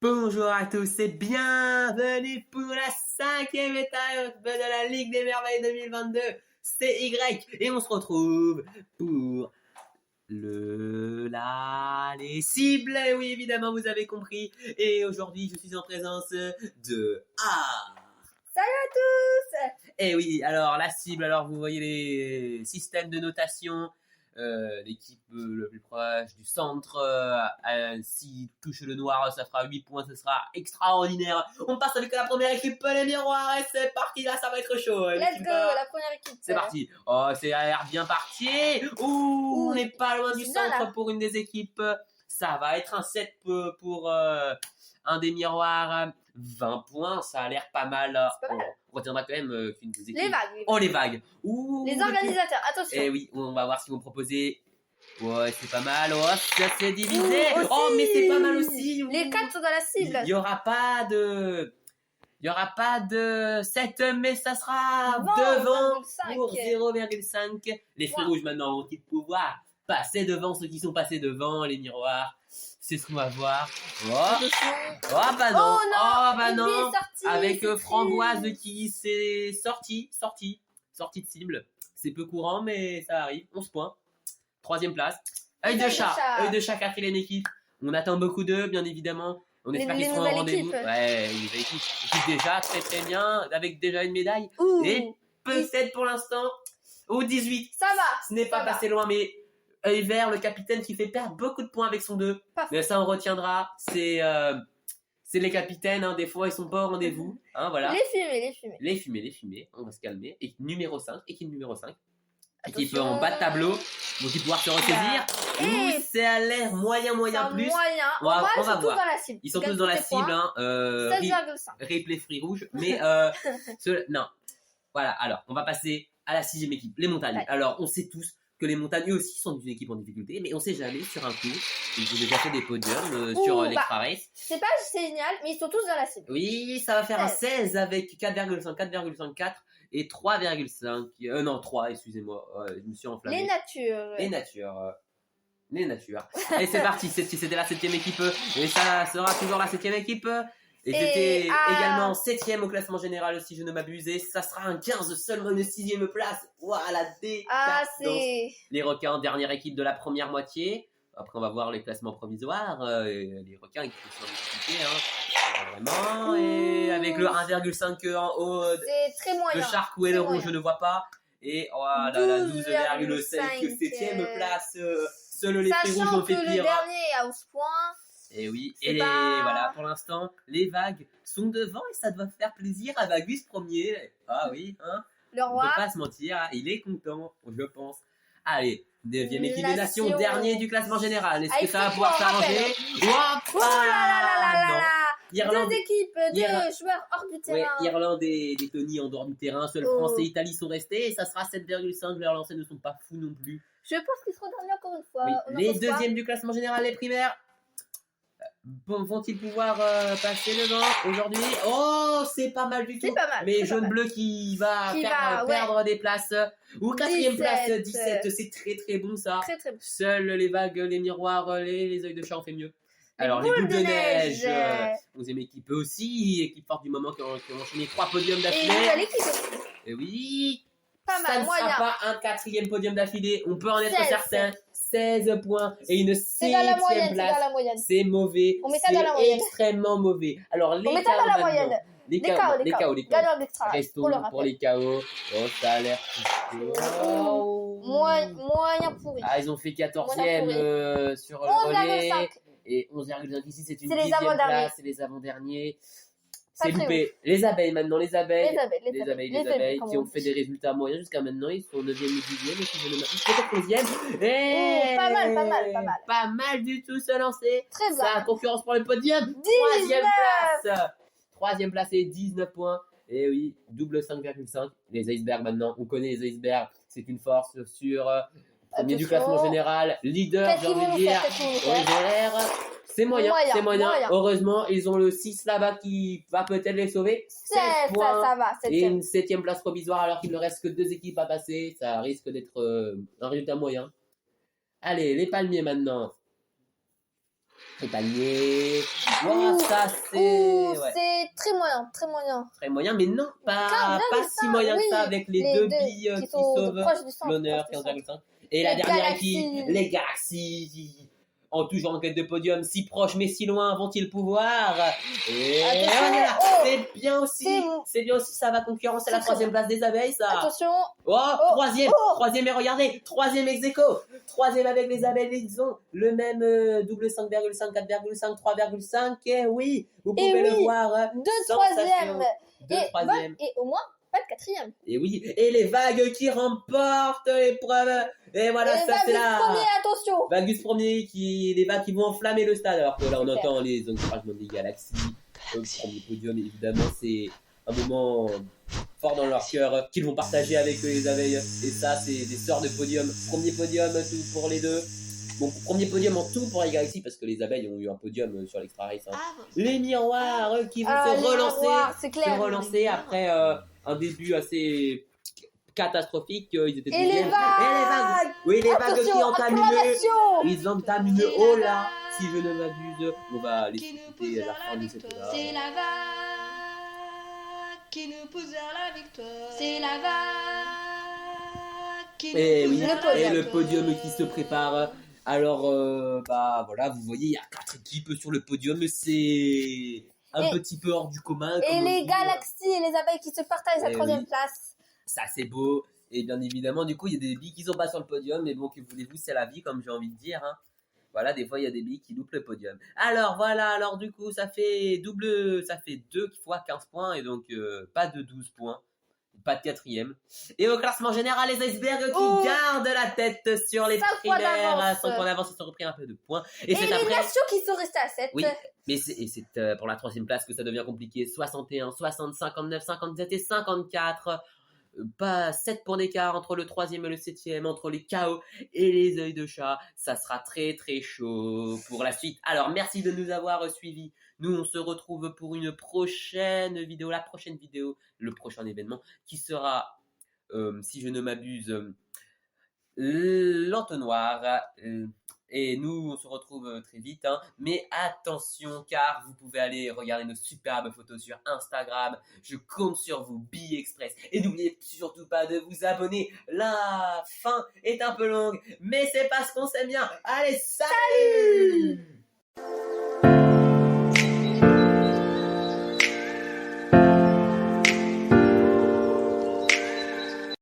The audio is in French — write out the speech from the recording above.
Bonjour à tous et bienvenue pour la 5e étape de la Ligue des Merveilles 2022. C'est Y et on se retrouve pour les cibles. Oui, évidemment, vous avez compris. Et aujourd'hui, je suis en présence de A. Salut à tous. Et oui, alors la cible, alors vous voyez les systèmes de notation. L'équipe le plus proche du centre, s'il touche le noir, ça fera 8 points, ce sera extraordinaire. On passe avec la première équipe, les miroirs, et c'est parti, là ça va être chaud. Let's go, la première équipe. C'est parti. Oh, c'est a l'air bien parti. Ouh, on n'est pas loin du centre pour une des équipes. Ça va être un 7 pour un des miroirs. 20 points, ça a l'air pas mal. On retiendra quand même qu'une des équipes. Les vagues. Oh, les vagues. Ouh, les organisateurs, attention. Eh oui, on va voir ce qu'ils vont proposer. Ouais, c'est pas mal. Oh, ça s'est divisé. Oh, mais c'est pas mal aussi. Les 4 sont dans la cible. Il y aura pas de 7, mais ça sera devant pour 0,5. Les fruits rouges maintenant ont-ils pouvoir passer devant ceux qui sont passés devant les miroirs? C'est ce qu'on va voir. Oh bah non. Oh bah non. Avec Framboise qui s'est sortie de cible. C'est peu courant, mais ça arrive. 11 points. 3e place. Œil de chat. Œil de chat, 4e équipe. On attend beaucoup d'eux, bien évidemment. On espère qu'ils seront au rendez-vous. Ouais, une nouvelle équipe. Équipe déjà très très bien, avec déjà une médaille. Et peut-être pour l'instant, au 18. Ça va. Ce n'est pas passé loin, mais œil vert, le capitaine qui fait perdre beaucoup de points avec son 2. Mais ça, on retiendra. C'est les capitaines, hein, des fois, ils sont pas au rendez-vous. Hein, voilà. Les fumées. On va se calmer. Équipe numéro 5. Équipe Attention. Équipe en bas de tableau. Vont-ils pouvoir se ressaisir? C'est à l'air moyen plus. On va voir. Ils sont tous dans la cible. 16,5. Replay fruits rouges. Mais non. Voilà, alors, on va passer à la 6e équipe. Les montagnes. Ouais. Alors, on sait tous que les montagnes aussi sont une équipe en difficulté, mais on sait jamais sur un coup. Ils ont déjà fait des podiums sur l'Extra Race. C'est génial, mais ils sont tous dans la cible. Oui, ça va faire un 16 avec 4,5, 4,54 et 3,5. Non, 3, excusez-moi. Je me suis enflammé. Les natures. Et c'est parti, c'était la 7e équipe. Et ça sera toujours la 7e équipe. Et j'étais également 7e au classement général si je ne m'abuse. Et ça sera un 15, seulement une 6e place. Voilà, les requins, dernière équipe de la première moitié. Après, on va voir les classements provisoires. Les requins, ils sont en difficulté. Vraiment. Et avec le 1,5 en haut de Charcou et le rouge, je ne vois pas. Et voilà, 12,5, 7e place. Seuls les fruits rouges ont fait pire. Le dernier à 11 points. Et oui, voilà, pour l'instant, les vagues sont devant et ça doit faire plaisir à Vagus premier. Ah oui, hein. Le roi. On ne peut pas se mentir, il est content, je pense. Allez, 9e équipe des nations, dernier du classement général. Est-ce que ça va pouvoir s'arranger? Oh là. Irlande, 2 équipes, 2 joueurs hors du terrain. Ouais, Irlande et Lettonie en dehors du terrain. Seuls France et Italie sont restés et ça sera 7,5. Leurs lancers ne sont pas fous non plus. Je pense qu'ils seront derniers encore une fois. Oui. Les 2e du classement général, les primaires. Vont-ils pouvoir passer devant aujourd'hui? Oh, c'est pas mal du tout. Mais jaune-bleu qui va faire perdre des places. Ou 4e place, 17. C'est très très bon ça. Très bon. Seuls les vagues, les miroirs, les œils de chat ont fait mieux. Alors les boules de neige. 11e équipe aussi. Équipe forte du moment qui ont enchaîné 3 podiums d'affilée. Et oui. Ça ne sera pas un 4e podium d'affilée. On peut en être certain. 16 points et une 7e place. C'est mauvais. C'est extrêmement mauvais. Alors, les KO. Restons pour les KO. Oh, ça a l'air moyen pourri. Ah, ils ont fait 14e sur le relais. Et 11,5 ici, c'est une 10e place. C'est les avant-derniers. C'est loupé. Les abeilles maintenant, les abeilles qui ont fait des résultats moyens jusqu'à maintenant. Ils sont 9e ou 10e. Et si je ne m'abuse, peut-être 11e. Pas mal du tout se lancer. Très bien. Ça, concurrence pour le podium. 3e place et 19 points. Et oui, double 5,5. Les icebergs maintenant. On connaît les icebergs. C'est une force sur premier du classement général. Leader, j'ai envie de dire. C'est moyen. Heureusement, ils ont le 6 là-bas qui va peut-être les sauver. 7 points. Ça va. Et une 7e place provisoire alors qu'il ne reste que 2 équipes à passer. Ça risque d'être un résultat moyen. Allez, les palmiers maintenant. Trépanier. Voilà, ça c'est c'est très moyen, très moyen. très moyen, mais non, pas si ça, moyen que ça oui. avec les Les deux deux billes qui qui sont sauvent proches du centre, l'honneur, proches du 15,5. Et la Les dernière Galaxies. équipe, les Galaxies. En toujours en quête de podium, si proches mais si loin vont-ils pouvoir? Et Attention, voilà, oh, c'est bien aussi, ça va concurrencer la C'est très 3e place des abeilles, ça. attention, Oh, troisième, oh. troisième et regardez, troisième ex aequo, troisième avec les abeilles, ils ont le même double 5,5, 4,5, 3,5, et oui, vous pouvez le voir. deux troisièmes. Troisième. Et au moins, pas de quatrième. Et oui, et les vagues qui remportent l'épreuve. Et voilà, Et ça c'est là. premier, attention. Vagus premier, les vagues qui vont enflammer le stade. Alors que là, on entend les encouragements des Galaxies. Le premier podium, évidemment, c'est un moment fort dans leur cœur qu'ils vont partager avec les abeilles. Et ça, c'est des sorts de podium. Premier podium tout pour les deux. Bon, premier podium en tout pour les Galaxies parce que les abeilles ont eu un podium sur l'Extra Race. Hein. Les miroirs qui vont se relancer après un début assez catastrophique. Ils étaient Et les vagues. Oui, les vagues qui entament acclamation. ils entament une hola, si je ne m'abuse. On va les écouter à la fin de cette hola. C'est la vague qui nous pousse vers la victoire. C'est la vague qui nous pousse vers la victoire. Et le podium qui se prépare. Alors, bah voilà, vous voyez, il y a 4 équipes sur le podium. C'est un petit peu hors du commun. Et les Galaxies et les abeilles qui se partagent la 3e place. Ça, c'est beau. Et bien évidemment, du coup, il y a des billes qui sont pas sur le podium. Mais bon, que voulez-vous, c'est la vie, comme j'ai envie de dire. Hein. Voilà, des fois, il y a des billes qui loupent le podium. Alors, voilà, alors du coup, ça fait 2 fois 15 points. Et donc, pas de 12 points. Pas de 4e. Et au classement général, les icebergs qui gardent la tête sur les primaires. 5 points d'avance, ils sont repris un peu de points. Et les nations qui sont restées à 7. Oui, mais c'est pour la 3e place que ça devient compliqué. 61, 60, 59, 57 et 54. Pas 7 points d'écart entre le 3e et le 7e, entre les KO et les œils de chat. Ça sera très très chaud pour la suite. Alors merci de nous avoir suivis. Nous on se retrouve pour une prochaine vidéo, la prochaine vidéo, le prochain événement qui sera, si je ne m'abuse, l'entonnoir. Et nous, on se retrouve très vite. Hein. Mais attention, car vous pouvez aller regarder nos superbes photos sur Instagram. Je compte sur vous, Bi-Express. Et n'oubliez surtout pas de vous abonner. La fin est un peu longue, mais c'est parce qu'on s'aime bien. Allez, salut!